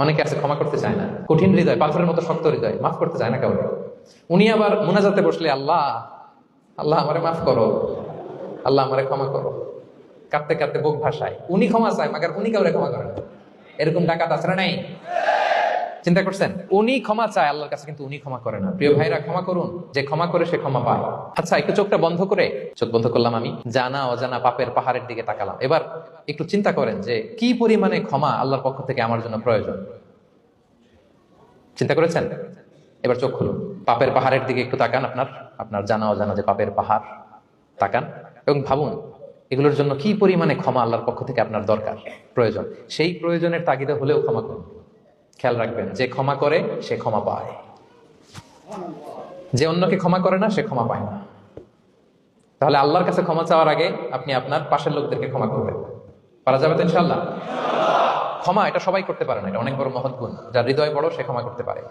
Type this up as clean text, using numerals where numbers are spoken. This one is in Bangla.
অনেকে আছে ক্ষমা করতে চায় না, কঠিন হৃদয়, পাথরের মতো শক্ত হৃদয়, মাফ করতে চায় না কাউকে। উনি আবার মুনাজাতে বসলে আল্লাহ আল্লাহ আমারে মাফ করো, আল্লাহ আমারে ক্ষমা করো, কাঁদতে কাঁদতে বুক ভাসায়। উনি ক্ষমা চায় মাগার উনি কাউরে ক্ষমা করেন না। এরকম ডাকাত আছে না নাই? চিন্তা করছেন? উনি ক্ষমা চায় আল্লাহর কাছে, কিন্তু উনি ক্ষমা করে না। প্রিয় ভাইরা, ক্ষমা করুন। যে ক্ষমা করে সে ক্ষমা পায়। আচ্ছা, একটু চোখটা বন্ধ করে, চোখ বন্ধ করলাম আমি, জানা অজানা পাপের পাহাড়ের দিকে তাকালাম। এবার একটু চিন্তা করেন যে কি পরিমাণে ক্ষমা আল্লাহর পক্ষ থেকে আমার জন্য প্রয়োজন। চিন্তা করেছেন? এবার চোখ খুলুন, পাপের পাহাড়ের দিকে একটু তাকান। আপনার আপনার জানা অজানা যে পাপের পাহাড়, তাকান এবং ভাবুন এগুলোর জন্য কি পরিমাণে ক্ষমা আল্লাহর পক্ষ থেকে আপনার দরকার, প্রয়োজন। সেই প্রয়োজনের তাগিদে হলেও ক্ষমা করুন। খেয়াল রাখবেন, যে ক্ষমা করে সে ক্ষমা পায়, যে অন্যকে ক্ষমা করে না সে ক্ষমা পায় না। তাহলে আল্লাহর কাছে ক্ষমা চাওয়ার আগে আপনি আপনার পাশের লোকদেরকে ক্ষমা করবেন। পারা যাবে তো ইনশাআল্লাহ? ক্ষমা এটা সবাই করতে পারে না, এটা অনেক বড় মহৎ গুণ। যার হৃদয় বড় সে ক্ষমা করতে পারে।